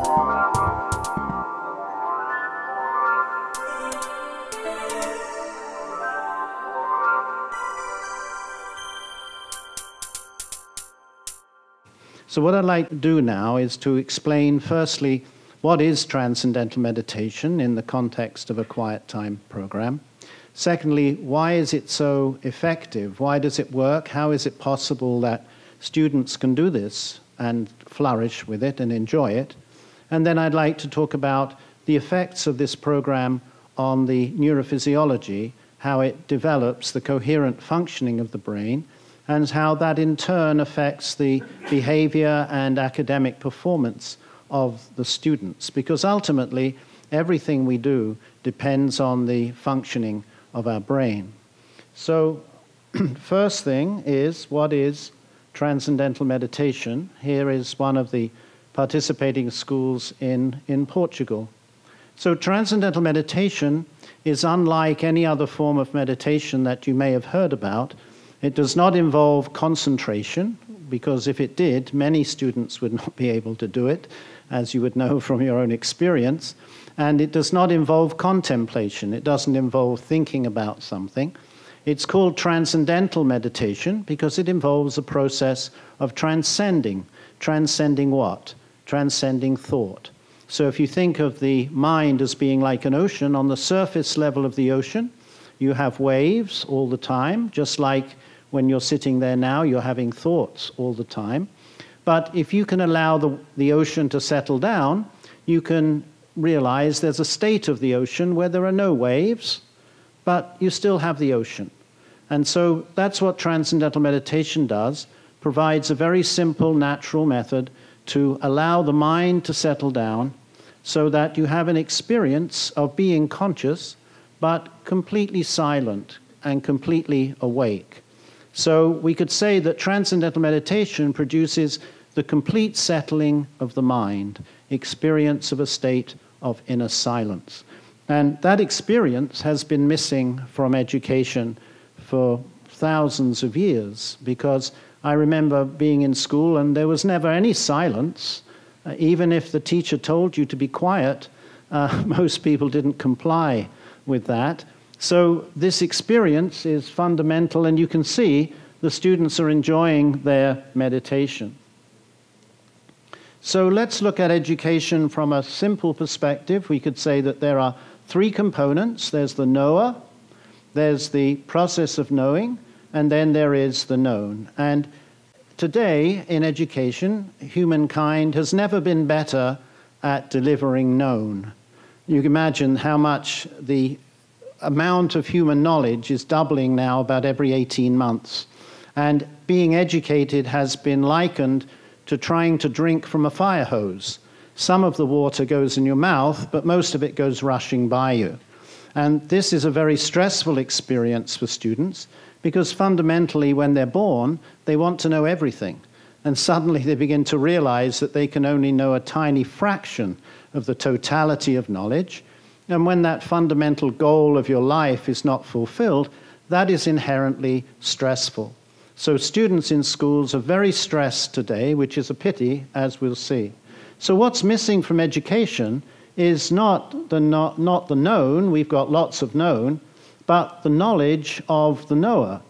So what I'd like to do now is to explain, firstly, what is Transcendental Meditation in the context of a Quiet Time program. Secondly, why is it so effective? Why does it work? How is it possible that students can do this and flourish with it and enjoy it? And then I'd like to talk about the effects of this program on the neurophysiology, how it develops the coherent functioning of the brain, and how that in turn affects the behavior and academic performance of the students. Because ultimately, everything we do depends on the functioning of our brain. So, first thing is, what is Transcendental Meditation? Here is one of the participating schools in Portugal. So Transcendental Meditation is unlike any other form of meditation that you may have heard about. It does not involve concentration, because if it did, many students would not be able to do it, as you would know from your own experience. And it does not involve contemplation. It doesn't involve thinking about something. It's called transcendental meditation because it involves a process of transcending. Transcending what? Transcending thought. So if you think of the mind as being like an ocean, on the surface level of the ocean, you have waves all the time, just like when you're sitting there now, you're having thoughts all the time. But if you can allow the ocean to settle down, you can realize there's a state of the ocean where there are no waves, but you still have the ocean. And so that's what Transcendental Meditation does, provides a very simple, natural method to allow the mind to settle down so that you have an experience of being conscious, but completely silent and completely awake. So we could say that Transcendental Meditation produces the complete settling of the mind, experience of a state of inner silence. And that experience has been missing from education for thousands of years, because I remember being in school and there was never any silence. Even if the teacher told you to be quiet, most people didn't comply with that. So this experience is fundamental, and you can see the students are enjoying their meditation. So let's look at education from a simple perspective. We could say that there are three components. There's the knower, there's the process of knowing, and then there is the known. And today in education, humankind has never been better at delivering known. You can imagine how much the amount of human knowledge is doubling now about every 18 months. And being educated has been likened to trying to drink from a fire hose. Some of the water goes in your mouth, but most of it goes rushing by you. And this is a very stressful experience for students, because fundamentally when they're born, they want to know everything. And suddenly they begin to realize that they can only know a tiny fraction of the totality of knowledge. And when that fundamental goal of your life is not fulfilled, that is inherently stressful. So students in schools are very stressed today, which is a pity, as we'll see. So what's missing from education is not the known, we've got lots of known, but the knowledge of the knower.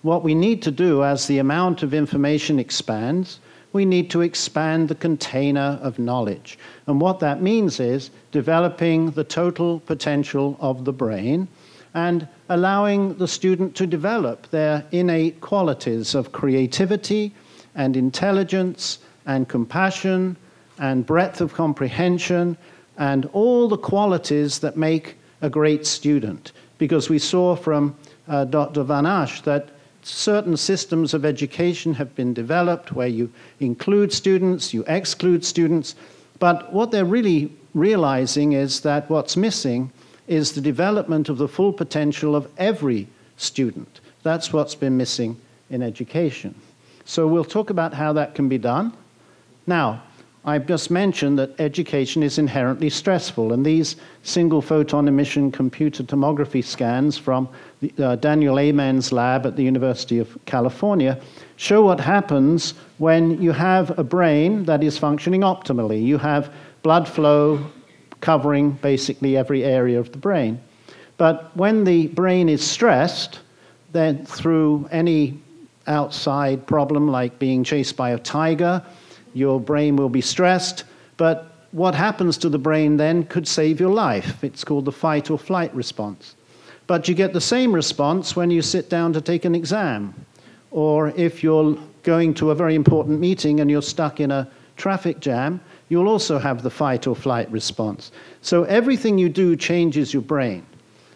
What we need to do as the amount of information expands, we need to expand the container of knowledge. And what that means is developing the total potential of the brain and allowing the student to develop their innate qualities of creativity and intelligence and compassion and breadth of comprehension and all the qualities that make a great student. Because we saw from Dr. Van Asch that certain systems of education have been developed where you include students, you exclude students, but what they're really realizing is that what's missing is the development of the full potential of every student. That's what's been missing in education. So we'll talk about how that can be done. Now, I've just mentioned that education is inherently stressful, and these single photon emission computer tomography scans from Daniel Amen's lab at the University of California show what happens when you have a brain that is functioning optimally. You have blood flow covering basically every area of the brain. But when the brain is stressed, then through any outside problem like being chased by a tiger, your brain will be stressed, but what happens to the brain then could save your life. It's called the fight or flight response. But you get the same response when you sit down to take an exam, or if you're going to a very important meeting and you're stuck in a traffic jam, you'll also have the fight or flight response. So everything you do changes your brain.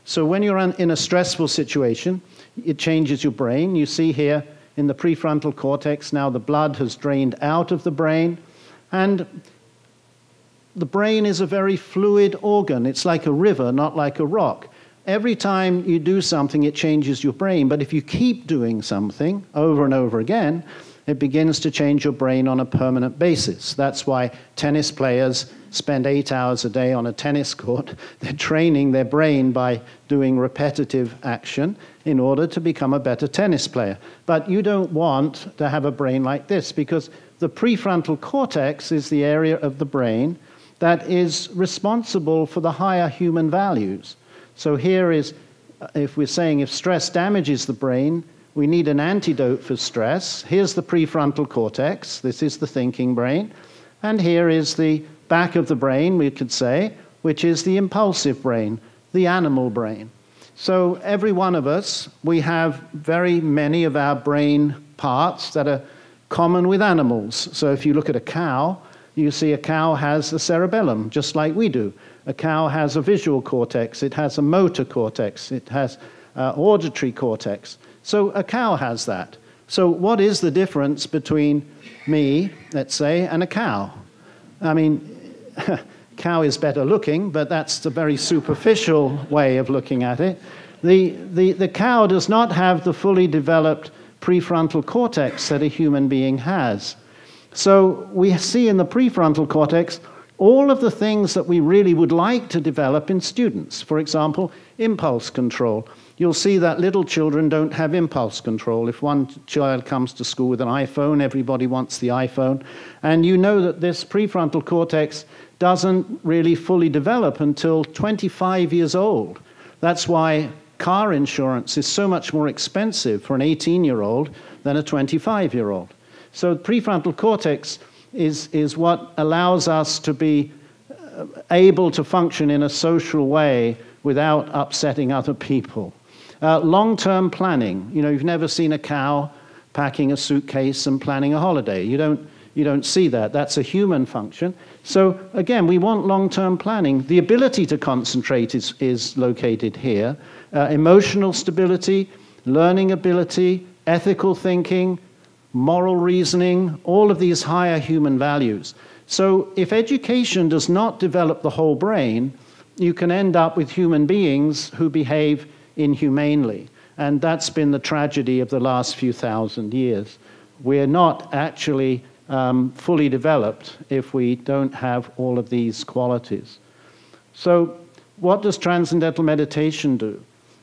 So when you're in a stressful situation, it changes your brain. You see here in the prefrontal cortex, now the blood has drained out of the brain, and the brain is a very fluid organ. It's like a river, not like a rock. Every time you do something, it changes your brain, but if you keep doing something over and over again, it begins to change your brain on a permanent basis. That's why tennis players spend 8 hours a day on a tennis court. They're training their brain by doing repetitive action in order to become a better tennis player. But you don't want to have a brain like this, because the prefrontal cortex is the area of the brain that is responsible for the higher human values. So here is, if we're saying if stress damages the brain, we need an antidote for stress. Here's the prefrontal cortex. This is the thinking brain. And here is the back of the brain, we could say, which is the impulsive brain, the animal brain. So every one of us, we have very many of our brain parts that are common with animals. So if you look at a cow, you see a cow has a cerebellum, just like we do. A cow has a visual cortex, it has a motor cortex, it has auditory cortex. So a cow has that. So what is the difference between me, let's say, and a cow? I mean, cow is better looking, but that's the very superficial way of looking at it. The cow does not have the fully developed prefrontal cortex that a human being has. So we see in the prefrontal cortex all of the things that we really would like to develop in students. For example, impulse control. You'll see that little children don't have impulse control. If one child comes to school with an iPhone, everybody wants the iPhone. And you know that this prefrontal cortex doesn't really fully develop until 25 years old. That's why car insurance is so much more expensive for an 18-year-old than a 25-year-old. So the prefrontal cortex is what allows us to be able to function in a social way without upsetting other people. Long-term planning. You know, you've never seen a cow packing a suitcase and planning a holiday. You don't see that. That's a human function. So again, we want long-term planning. The ability to concentrate is located here. Emotional stability, learning ability, ethical thinking, moral reasoning, all of these higher human values. So if education does not develop the whole brain, you can end up with human beings who behave inhumanely. And that's been the tragedy of the last few thousand years. We're not actually fully developed if we don't have all of these qualities. So what does transcendental meditation do?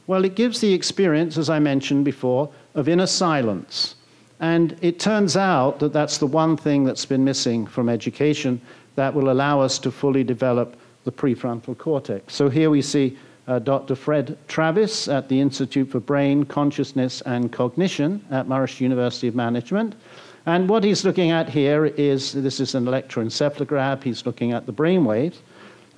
Well, it gives the experience, as I mentioned before, of inner silence. And it turns out that that's the one thing that's been missing from education that will allow us to fully develop the prefrontal cortex. So here we see Dr. Fred Travis at the Institute for Brain, Consciousness, and Cognition at Monash University of Management. And what he's looking at here is, this is an electroencephalograph, he's looking at the brain waves.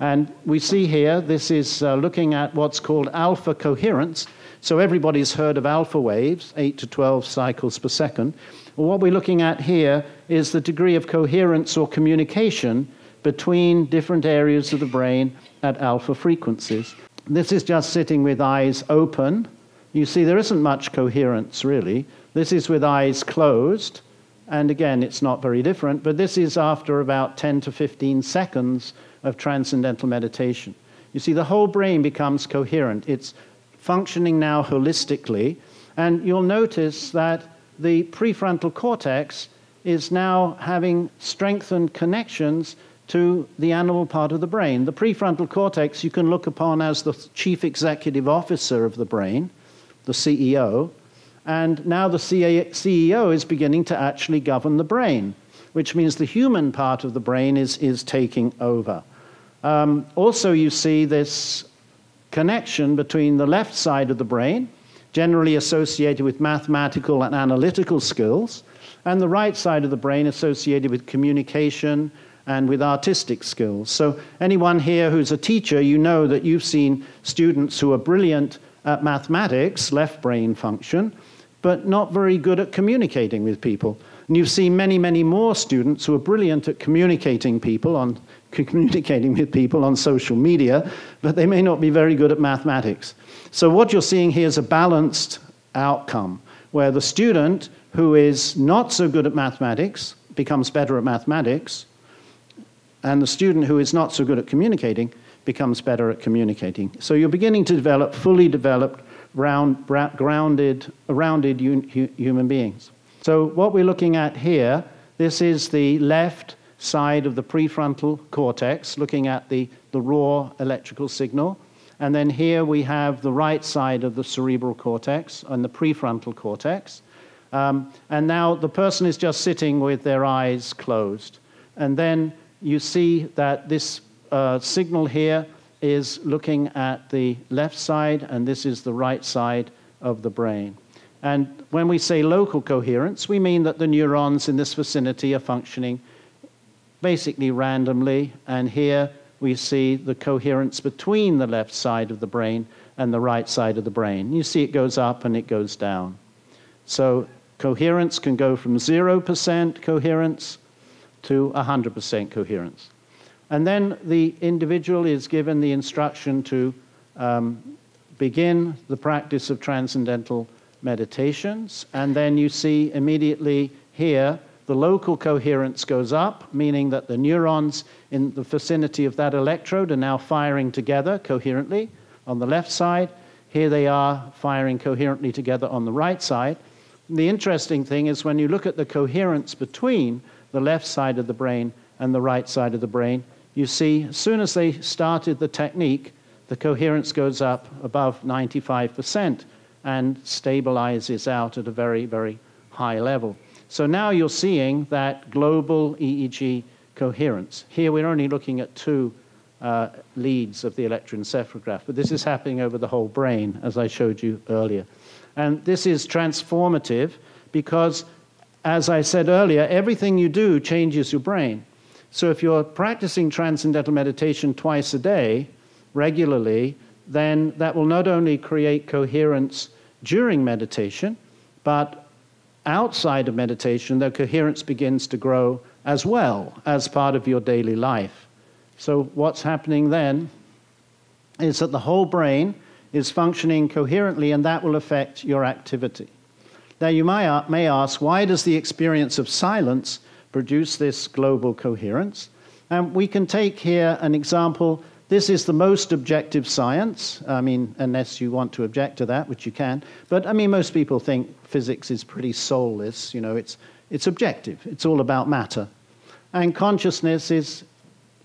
And we see here, this is looking at what's called alpha coherence. So everybody's heard of alpha waves, 8 to 12 cycles per second. Well, what we're looking at here is the degree of coherence or communication between different areas of the brain at alpha frequencies. This is just sitting with eyes open. You see there isn't much coherence, really. This is with eyes closed. And again, it's not very different, but this is after about 10 to 15 seconds of transcendental meditation. You see, the whole brain becomes coherent. It's functioning now holistically, and you'll notice that the prefrontal cortex is now having strengthened connections to the animal part of the brain. The prefrontal cortex you can look upon as the chief executive officer of the brain, the CEO, and now the CEO is beginning to actually govern the brain, which means the human part of the brain is taking over. Also, you see this connection between the left side of the brain, generally associated with mathematical and analytical skills, and the right side of the brain associated with communication and with artistic skills. So anyone here who's a teacher, you know that you've seen students who are brilliant at mathematics, left brain function, but not very good at communicating with people. And you've seen many, many more students who are brilliant at communicating with people on social media, but they may not be very good at mathematics. So what you're seeing here is a balanced outcome, where the student who is not so good at mathematics becomes better at mathematics, and the student who is not so good at communicating becomes better at communicating. So you're beginning to develop fully developed, rounded human beings. So what we're looking at here, this is the left side of the prefrontal cortex, looking at the raw electrical signal. And then here we have the right side of the cerebral cortex and the prefrontal cortex. And now the person is just sitting with their eyes closed. And then you see that this signal here is looking at the left side, and this is the right side of the brain. And when we say local coherence, we mean that the neurons in this vicinity are functioning basically randomly, and here we see the coherence between the left side of the brain and the right side of the brain. You see it goes up and it goes down. So coherence can go from 0% coherence to 100% coherence. And then the individual is given the instruction to begin the practice of transcendental meditations, and then you see immediately here the local coherence goes up, meaning that the neurons in the vicinity of that electrode are now firing together coherently on the left side. Here they are firing coherently together on the right side. And the interesting thing is when you look at the coherence between the left side of the brain and the right side of the brain, you see as soon as they started the technique, the coherence goes up above 95% and stabilizes out at a very, very high level. So now you're seeing that global EEG coherence. Here we're only looking at two leads of the electroencephalograph, but this is happening over the whole brain, as I showed you earlier. And this is transformative because, as I said earlier, everything you do changes your brain. So if you're practicing transcendental meditation twice a day, regularly, then that will not only create coherence during meditation, but outside of meditation, the coherence begins to grow as well as part of your daily life. So what's happening then is that the whole brain is functioning coherently, and that will affect your activity. Now you may ask, why does the experience of silence produce this global coherence? And we can take here an example. This is the most objective science. I mean, unless you want to object to that, which you can. But I mean, most people think physics is pretty soulless. You know, it's objective. It's all about matter. And consciousness is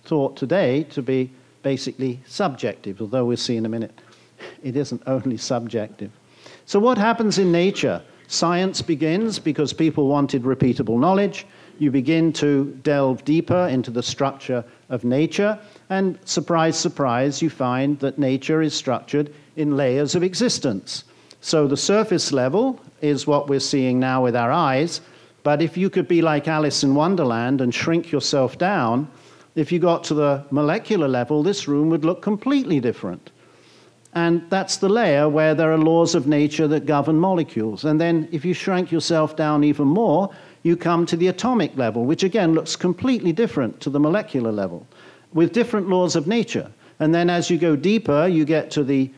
thought today to be basically subjective, although we'll see in a minute it isn't only subjective. So what happens in nature? Science begins because people wanted repeatable knowledge. You begin to delve deeper into the structure of nature, and surprise, surprise, you find that nature is structured in layers of existence. So the surface level is what we're seeing now with our eyes, but if you could be like Alice in Wonderland and shrink yourself down, if you got to the molecular level, this room would look completely different. And that's the layer where there are laws of nature that govern molecules. And then if you shrink yourself down even more, you come to the atomic level, which again looks completely different to the molecular level, with different laws of nature. And then as you go deeper, you get to the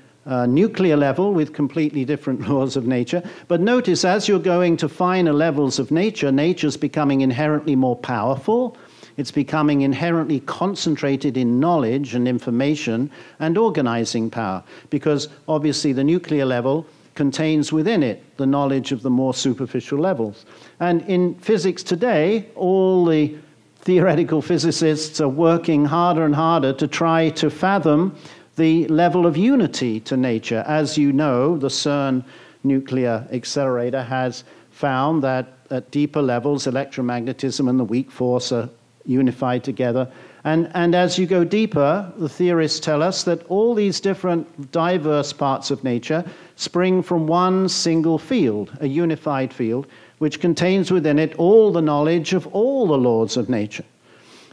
nuclear level with completely different laws of nature. But notice, as you're going to finer levels of nature, nature's becoming inherently more powerful. It's becoming inherently concentrated in knowledge and information and organizing power, because obviously the nuclear level contains within it the knowledge of the more superficial levels. And in physics today, all the theoretical physicists are working harder and harder to try to fathom the level of unity to nature. As you know, the CERN nuclear accelerator has found that at deeper levels, electromagnetism and the weak force are unified together. And as you go deeper, the theorists tell us that all these different diverse parts of nature spring from one single field, a unified field, which contains within it all the knowledge of all the laws of nature.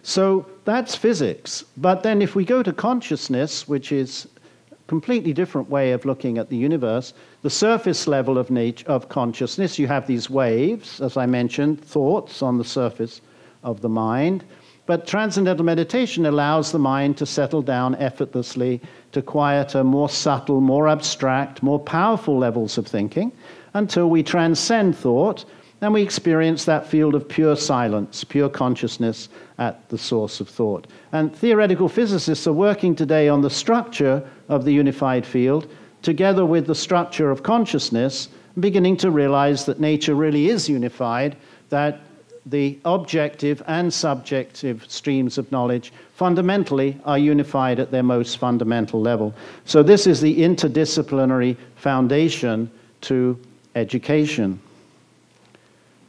So that's physics. But then if we go to consciousness, which is a completely different way of looking at the universe, the surface level of consciousness, you have these waves, as I mentioned, thoughts on the surface of the mind. But transcendental meditation allows the mind to settle down effortlessly to quieter, more subtle, more abstract, more powerful levels of thinking until we transcend thought and we experience that field of pure silence, pure consciousness at the source of thought. And theoretical physicists are working today on the structure of the unified field together with the structure of consciousness, beginning to realize that nature really is unified, that the objective and subjective streams of knowledge fundamentally are unified at their most fundamental level. So this is the interdisciplinary foundation to education.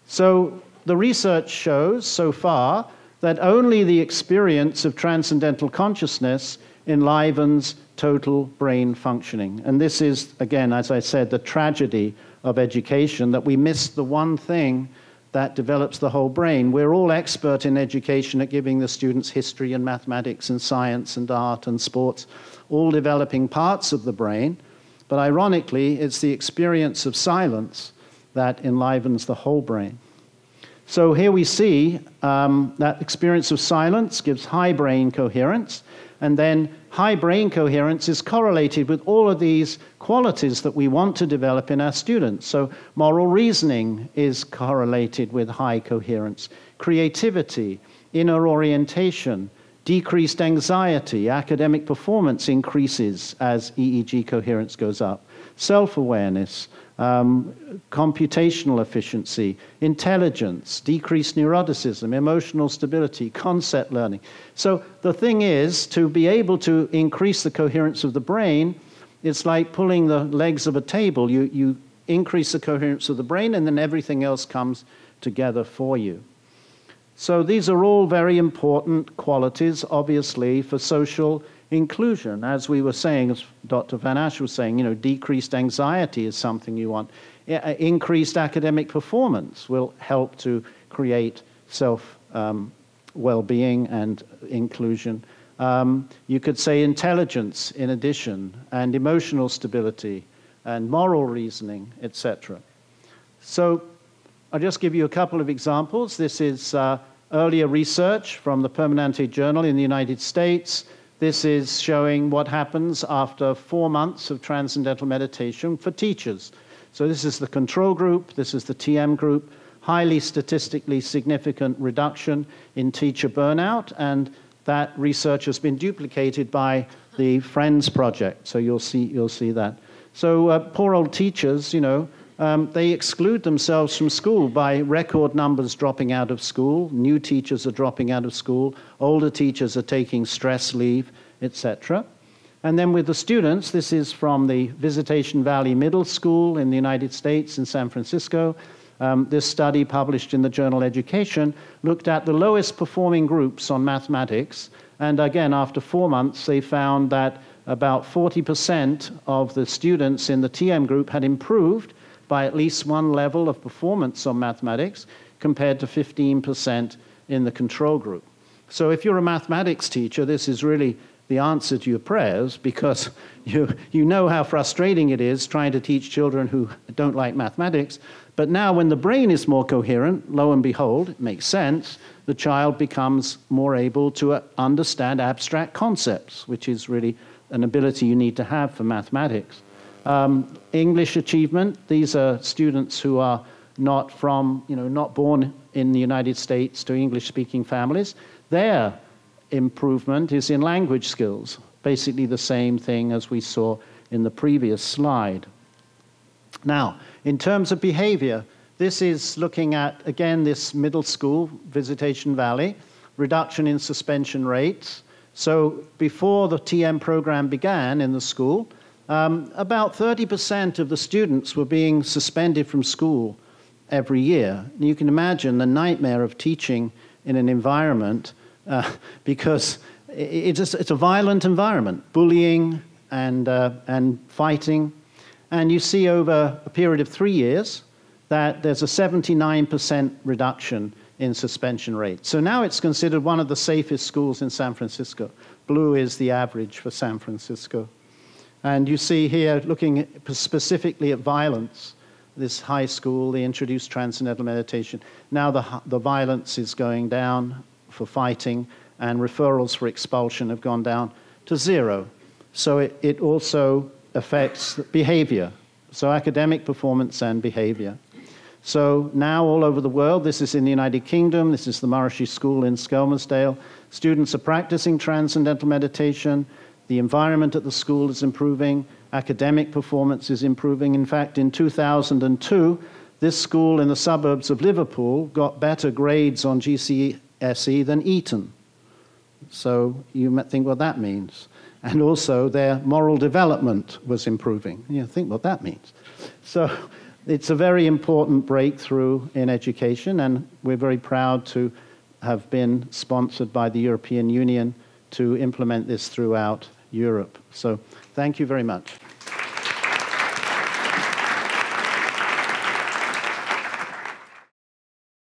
So the research shows so far that only the experience of transcendental consciousness enlivens total brain functioning. And this is, again, as I said, the tragedy of education, that we miss the one thing that develops the whole brain. We're all expert in education at giving the students history and mathematics and science and art and sports, all developing parts of the brain. But ironically, it's the experience of silence that enlivens the whole brain. So here we see that experience of silence gives high brain coherence, and then high brain coherence is correlated with all of these qualities that we want to develop in our students. So moral reasoning is correlated with high coherence, creativity, inner orientation, decreased anxiety, academic performance increases as EEG coherence goes up, self-awareness, computational efficiency, intelligence, decreased neuroticism, emotional stability, concept learning. So the thing is, to be able to increase the coherence of the brain, it's like pulling the legs of a table. You increase the coherence of the brain, and then everything else comes together for you. So these are all very important qualities, obviously, for social inclusion. As we were saying, as Dr. Van Asch was saying, decreased anxiety is something you want. Increased academic performance will help to create well-being and inclusion. You could say intelligence in addition, and emotional stability, and moral reasoning, etc. So I'll just give you a couple of examples. This is earlier research from the Permanente Journal in the United States. This is showing what happens after 4 months of transcendental meditation for teachers. So this is the control group, this is the TM group, highly statistically significant reduction in teacher burnout, and that research has been duplicated by the Friends Project, so you'll see that. So poor old teachers, they exclude themselves from school by record numbers dropping out of school. New teachers are dropping out of school. Older teachers are taking stress leave, etc. And then with the students, this is from the Visitation Valley Middle School in the United States in San Francisco. This study, published in the journal Education, looked at the lowest performing groups on mathematics. And again, after 4 months, they found that about 40% of the students in the TM group had improved by at least one level of performance on mathematics, compared to 15% in the control group. So if you're a mathematics teacher, this is really the answer to your prayers, because you know how frustrating it is trying to teach children who don't like mathematics. But now when the brain is more coherent, lo and behold, it makes sense, the child becomes more able to understand abstract concepts, which is really an ability you need to have for mathematics. English achievement, these are students who are not born in the United States to English-speaking families. Their improvement is in language skills, basically the same thing as we saw in the previous slide. Now, in terms of behavior, this is looking at, again, this middle school, Visitation Valley, reduction in suspension rates. So before the TM program began in the school, about 30% of the students were being suspended from school every year. And you can imagine the nightmare of teaching in an environment because it's a violent environment, bullying and fighting. And you see over a period of 3 years that there's a 79% reduction in suspension rate. So now it's considered one of the safest schools in San Francisco. Blue is the average for San Francisco. And you see here, looking specifically at violence, this high school, they introduced Transcendental Meditation. Now the violence is going down for fighting, and referrals for expulsion have gone down to 0. So it also affects behavior, so academic performance and behavior. So now all over the world, this is in the United Kingdom, this is the Maharishi School in Skelmersdale, students are practicing Transcendental Meditation, the environment at the school is improving, academic performance is improving. In fact, in 2002, this school in the suburbs of Liverpool got better grades on GCSE than Eton. So you might think what that means. And also their moral development was improving. You think what that means. So it's a very important breakthrough in education, and we're very proud to have been sponsored by the European Union to implement this throughout Europe. So thank you very much.